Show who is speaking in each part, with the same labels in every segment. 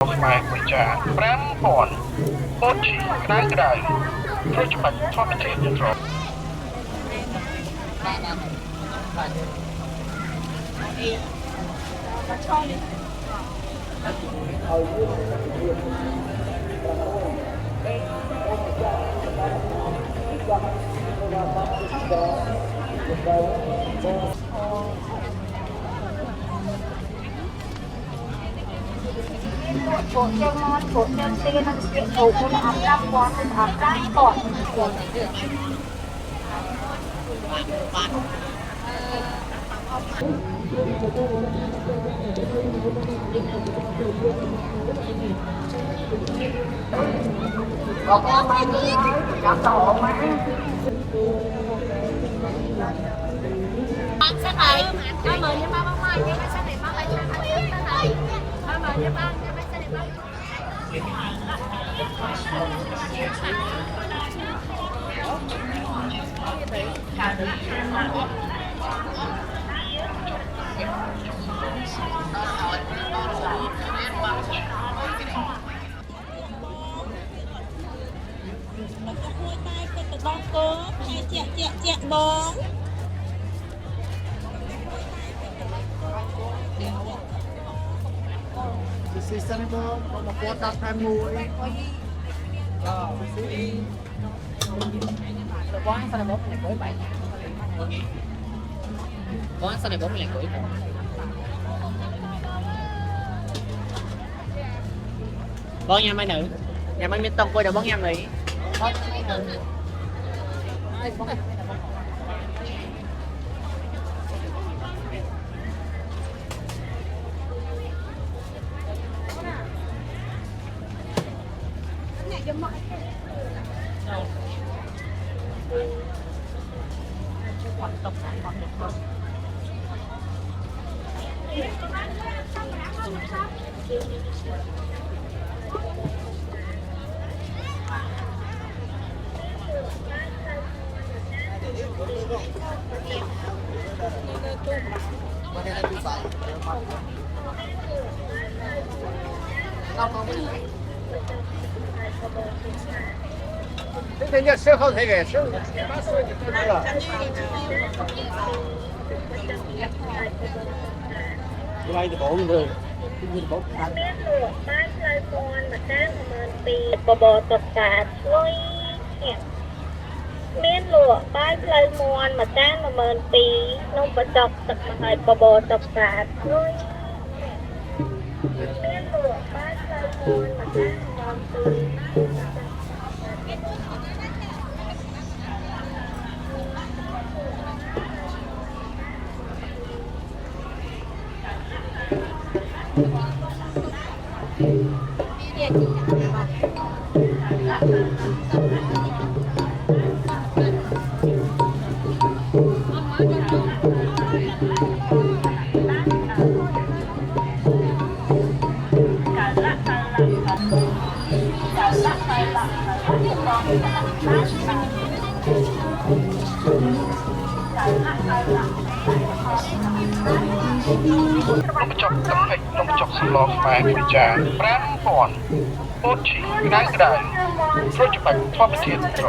Speaker 1: ខ្មែរមួយចា5000ពោតជីក្តៅក្តៅធ្វើច្បាច់ធម្មជាតិត្រង់
Speaker 2: ពួកយើងមកពួកយើងទីនឹងស្ពាកអូនអត់រាប់គាត់អត់ដែរគាត់บอกว่าไม่ดีจะต่อมาbạn sẽ này ba mời cho ba bông mai cho ba sẽ này ba lại cho anh biết thế này ba mời cho ba cho ba sẽ này ba bông cố hay chẹt bông
Speaker 3: season mo một đặt hai mũi
Speaker 4: quán sao này bố mình lại cưới vậy quán sao này bố mình lại cưới vậy bón nha mấy nữ nhà mấy miếng tông coi đâu bón nha mỹ
Speaker 3: 人家10号才给10了来的包子មានលក់បានផ្លូវពណ៌មួយតាម12000បបរតុកកាឆ្លុយមានលក់បាយផ្លូវមន់មួយតាម12000នំបតុកទឹកមហើយបបរតុកកាឆ្លុយមានលក់បាយផ្លូវមន់មួយតាម12000
Speaker 1: ចុកទឹកពេជ្រនំចុកស្លខ្មែរមួយចា5000ពោតជីក្តៅក្តៅធ្វើច្បាច់ធម្មជាតិត្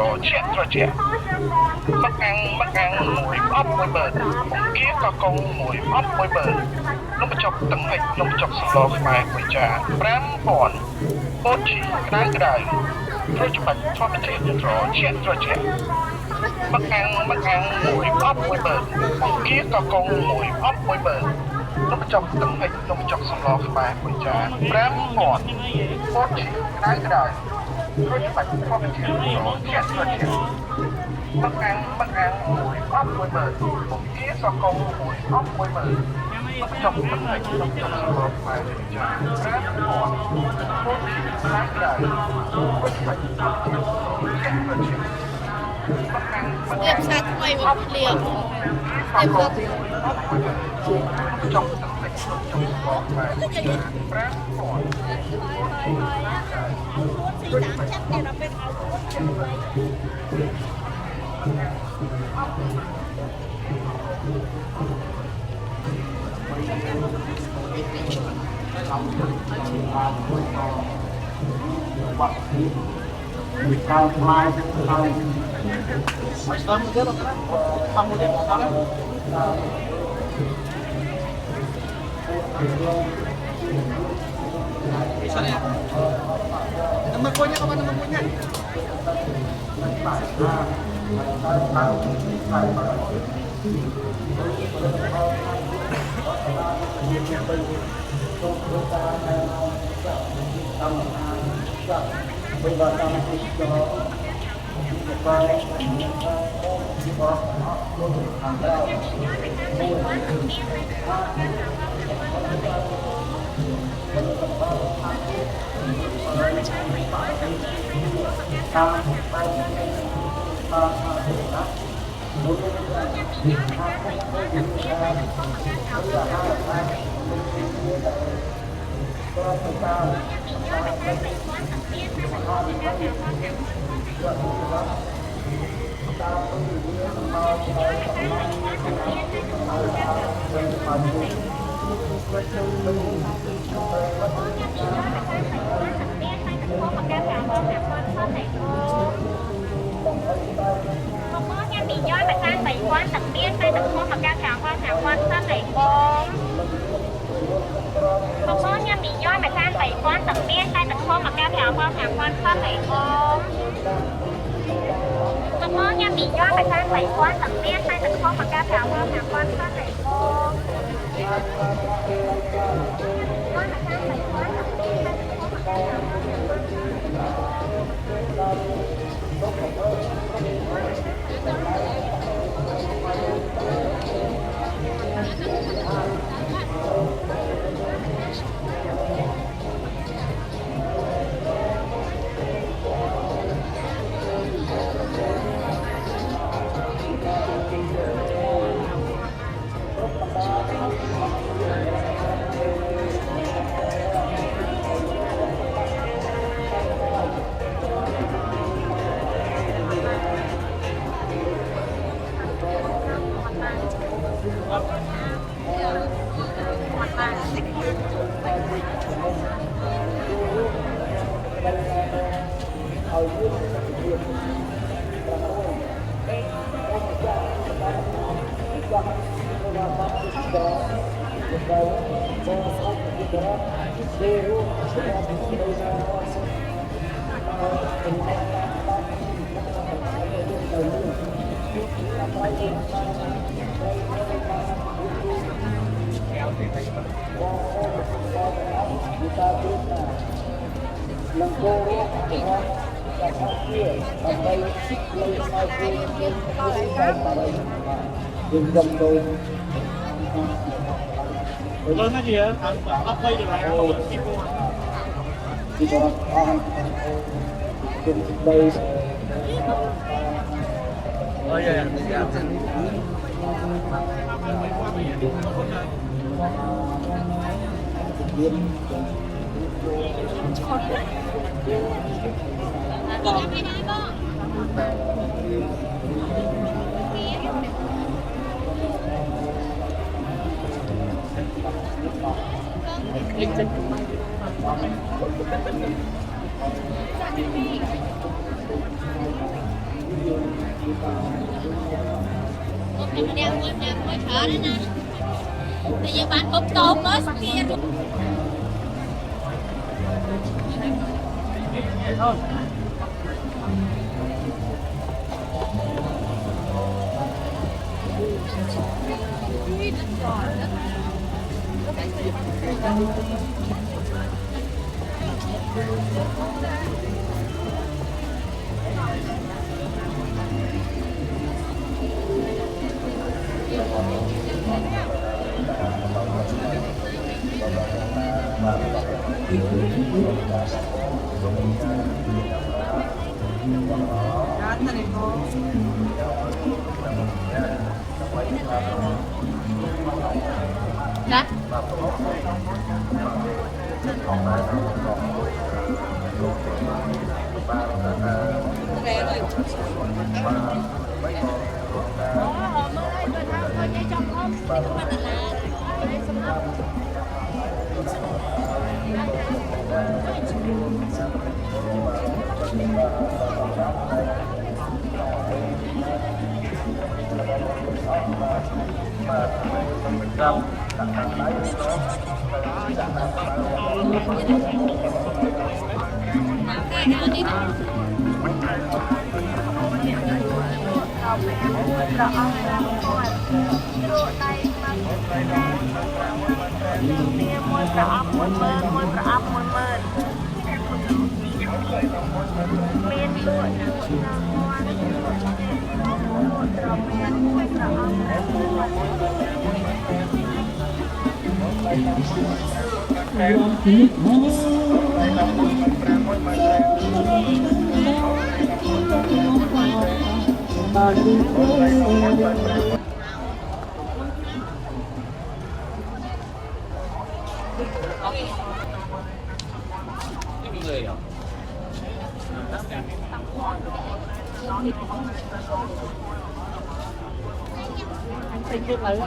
Speaker 1: រជាក់មកអាំងមួយអប់មួយបើបង្គាកកុងមួយអប់មួយបើនំចុកទឹកពេជ្រនំចុកស្លខ្មែរមួយចា5000ពោតជីក្តៅក្តៅធ្វើច្បាច់ធម្មជាតិត្រជាក់មកអាំងមួយអប់មួយបើបង្គាកកុងមួយអប់មួយបើនំចុកទឹកពេជ្រនំចុកស្លខ្មែរមួយចា5000ពោតជីក្តៅក្តៅធ្វើច្បាច់ធម្មជាតិត្រជាក់មកអាំងមួយអប់មួយបើបង្គាកកុងមួយអប់មួយបើនំចុកទឹកពេជ្រនំចុកស្លខ្មែរមួយចា5000ពោតជីក្តៅក្តៅធ្វើច្បាច់ធម្មជាតិត្រជាក់
Speaker 2: វាផ្សាយថ្មីមកភ្លាមតែព្រោះ
Speaker 1: ចុកទឹកពេជ្រចុកស្បកខ្មែរ5000
Speaker 2: ចាក់ទៀតដល់ពេលឲ្យ
Speaker 5: Nomor punya kapan nomor punya?
Speaker 3: Bị nhói mà sang bảy quán tập biên tay tập kho mà cao trào qua hàng quan sát bảy bông không có nha bị nhói mà sang bảy quán tập biên tay tập kho mà cao trào qua hàng quan sát bảy bông không có nha bị nhói mà sang bảy quán tập biên tay tập kho mà cao trào qua hàng quan sát bảy bông nhói mà sang bảy quán tập biên tay tập kho mà cao trào qua hàng quan sát bảy bông
Speaker 5: Lớn cái gì á? Ốc quay được lại không? Ôi dạ.
Speaker 2: Mình đeo quay phở đó nè. Bây giờ bạn cốm tôm mới kia rồi. Dạ. Về rồi.
Speaker 4: người rồi anh chưa lấy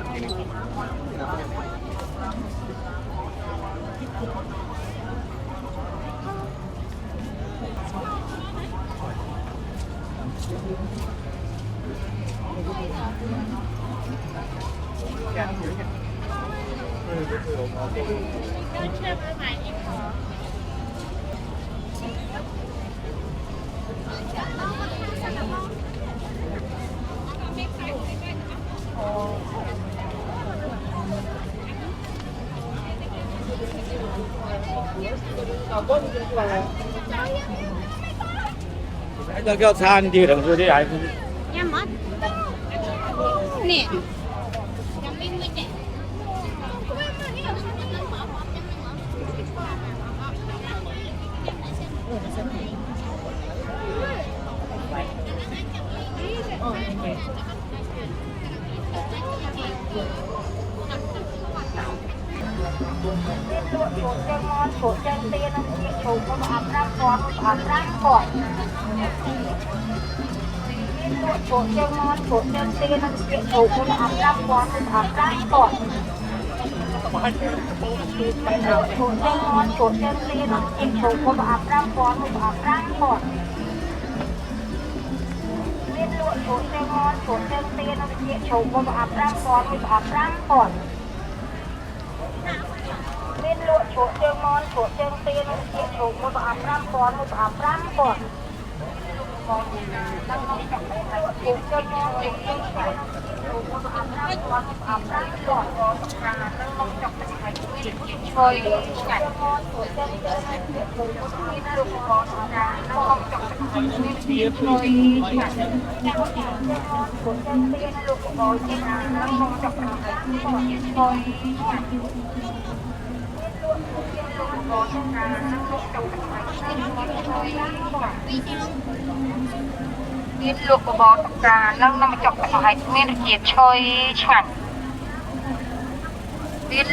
Speaker 5: Nó kêu than gì đừng rồi đi ai
Speaker 2: Nha mất. Nè. Yang min min nè.
Speaker 3: Của chân tiên nó chỉ chủ có ẩm răng con ẩm răng còn của chân tiên nó chỉ chủ có ẩm răng con ẩm răng còn của chân tiên nó chỉ chủ có ẩm răng con ẩm răng còn viên lụa của chân tiên nó chỉ chủ có ẩm răng con ẩm răng còn bên lụa chỗ chân mòn chỗ chân tiên nó chỉ chủ một ẩm răng còn một ẩm răng còn chỗ chân mòn chỗ chân tiên nó chỉ chủ một ẩm răng còn một ẩm răng còn rồi chân mòn chỗ chân tiên nó chỉ chủ một ẩm răng còn một ẩm răng rồi chân tiên lụa có chân nó không chọc rồi biết luộc của bò trà lăng nó chọc cái hải nguyên diệt chơi chẳng biết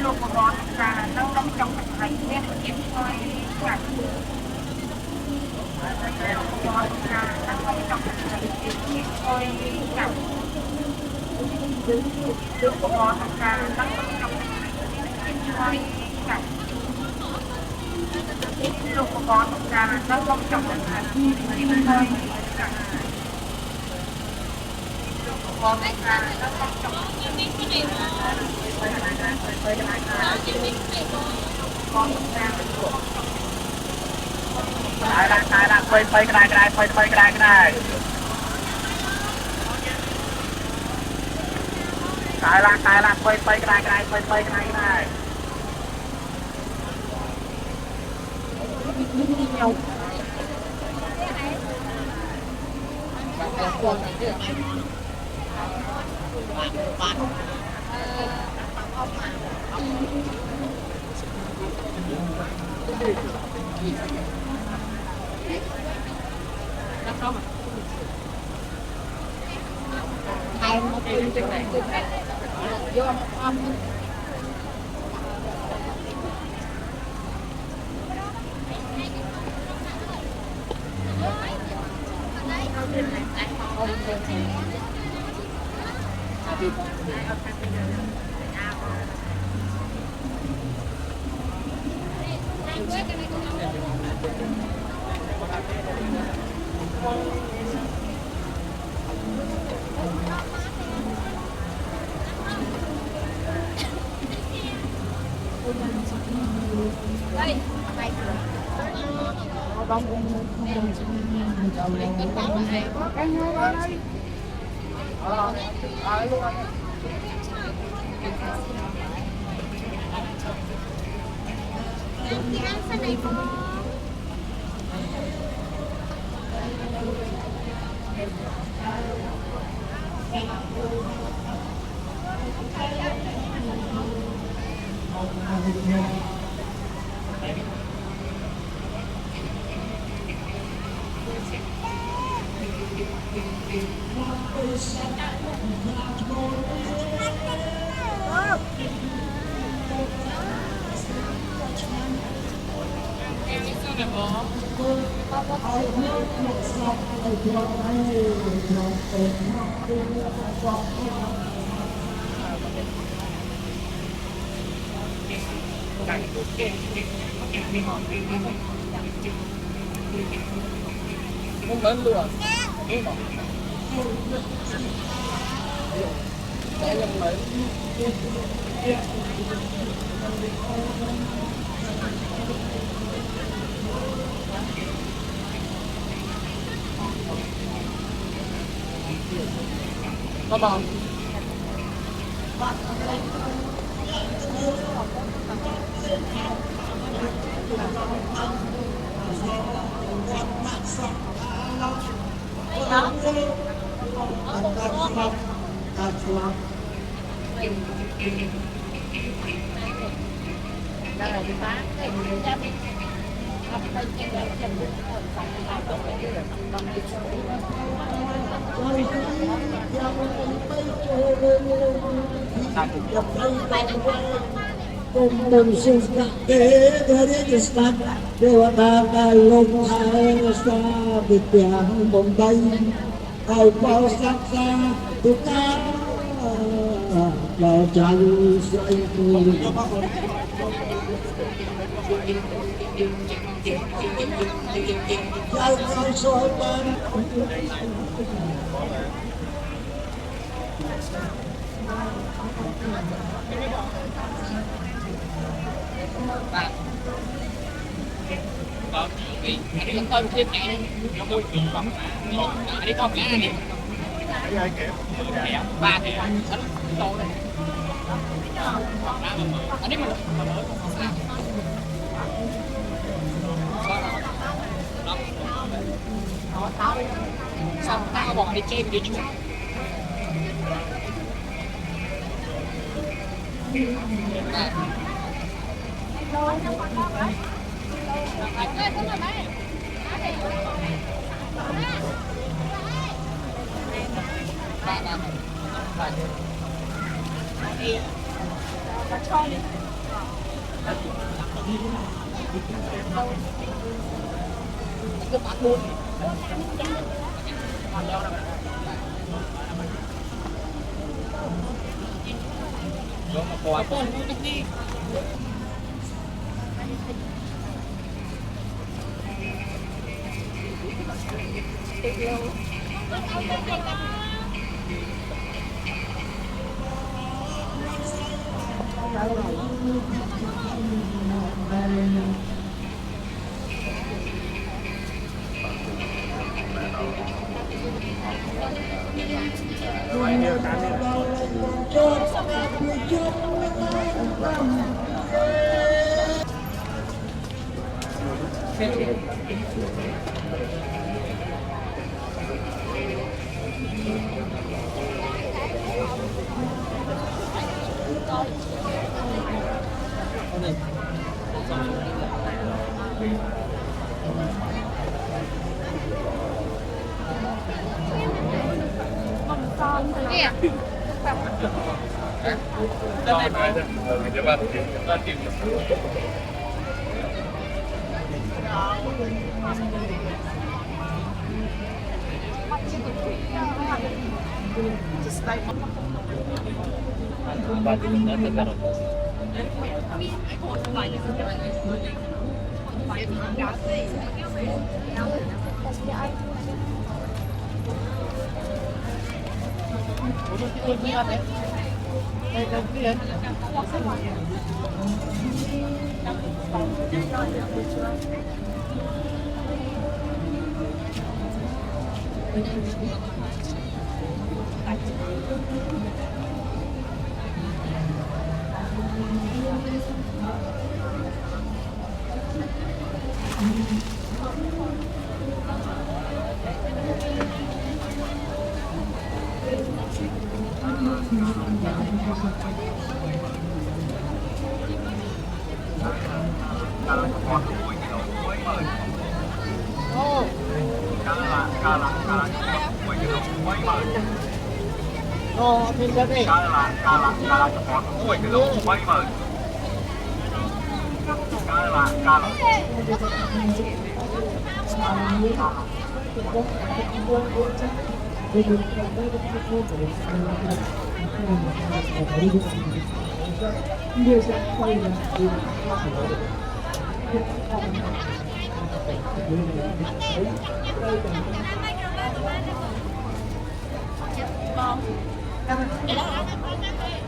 Speaker 3: luộc của bò trà lăng nó chọc cái hải nguyên diệt chơi chẳng biết luộc của bò trà lăng nó chọc cái hải nguyên diệt chơi chẳng biết luộc của bò trà lăng nó chọc cái hải nguyên diệt chơi chẳng Hãy quay cái này quay cái này Tài là quay cái này
Speaker 2: đây này chị ăn cái này không?
Speaker 4: Muốn mến luôn à? Để làm mến. Có bông.
Speaker 6: Cùng sinh kế dari Islam dewa ta long hai sa bityang Bombay ai bao sắc xa tu ta bao chân say cuồng giao giao soi ban
Speaker 4: Anh đi coi một thêm này nó môi trường bằng anh đi coi cái này ba thì anh to này anh đi mà xong tao bỏ đi chim đi chung cái bát buôn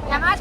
Speaker 2: Làm hết.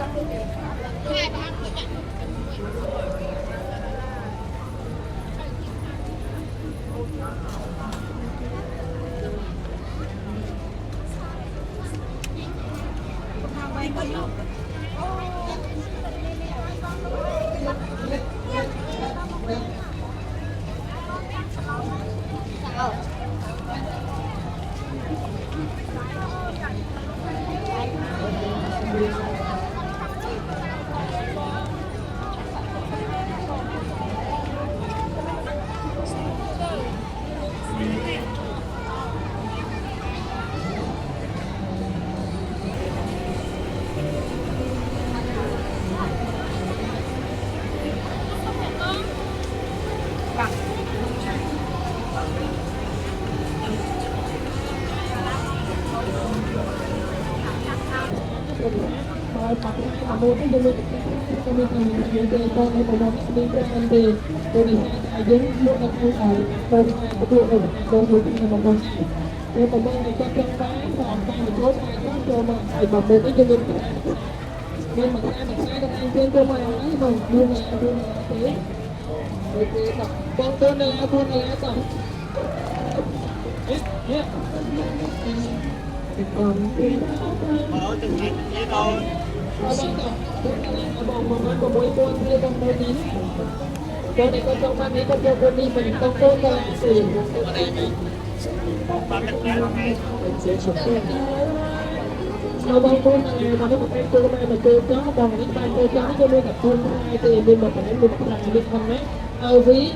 Speaker 2: Nó bông con này mà nó một cái cô này mà cô chó còn những tay cô chó cho nên là con hai thì bên một cái một cái bên con đấy ở với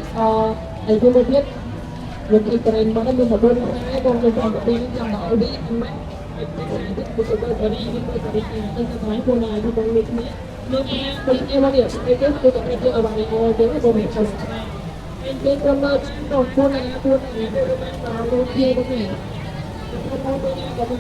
Speaker 2: ấy tôi biết những cái keren mà nó bên một bên hai con bên một bên trong đó đi anh mấy cái cái đi cái thái cô này thì con lịch nhé nhưng em bao điểm cái tôi có cái ở bài cô tới cái bộ việc trong em cái con nó còn cô này tôi vào tôi kia cái này con tôi có cái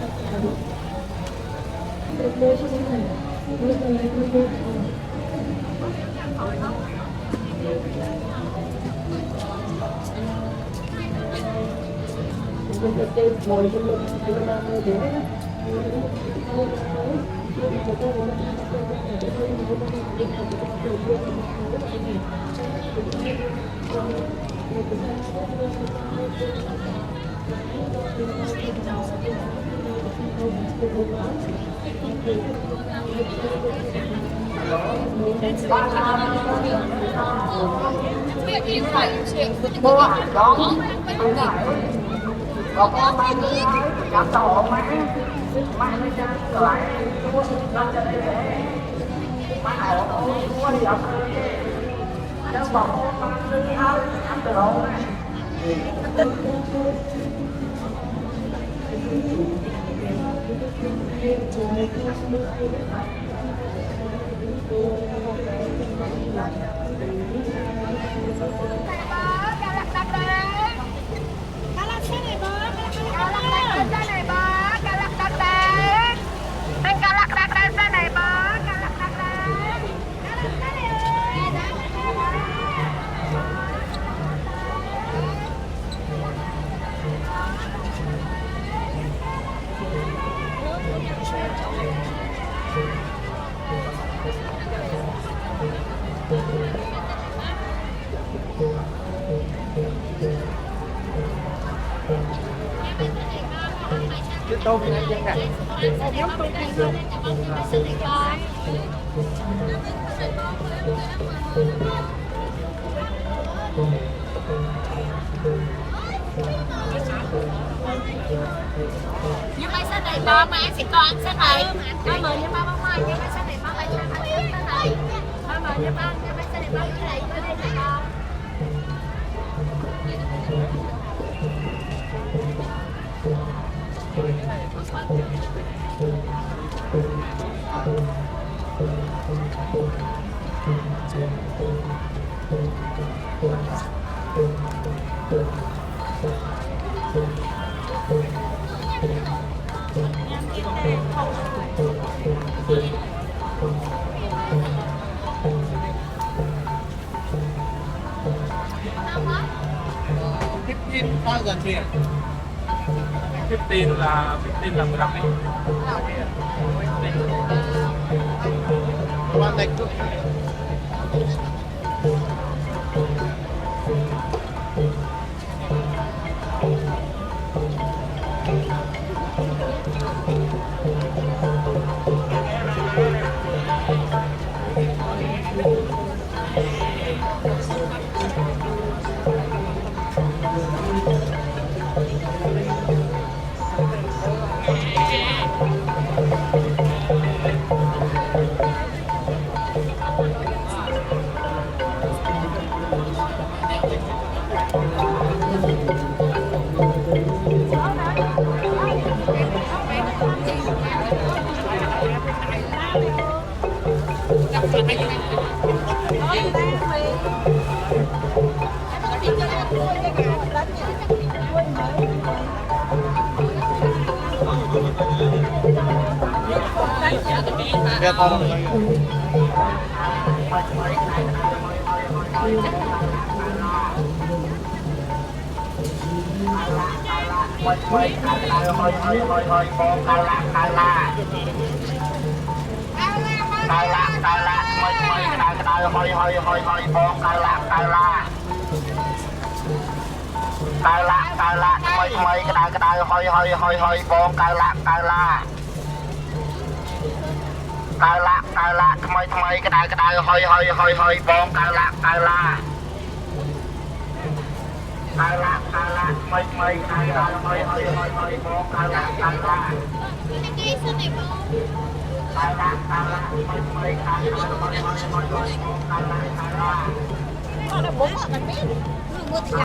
Speaker 3: Galak
Speaker 5: Chứ tôi thì dân cả.
Speaker 3: Nhưng mà sao này bò mà ăn sẽ con sao này ba mời nhưng ba bông mai nhưng mà sao này bò lại cho ăn tiếp thế này ba mời nhưng mà sao này bò như này bên đây này bò
Speaker 5: Bao giờ tiền? 15 là 15 ấy. Qua đây cứ Lihat orang lagi.
Speaker 1: cài lạc thay cái đài hơi bom cài lạc thay cái đài hơi bom cài lạc thay
Speaker 3: Con là bố mà mình biết.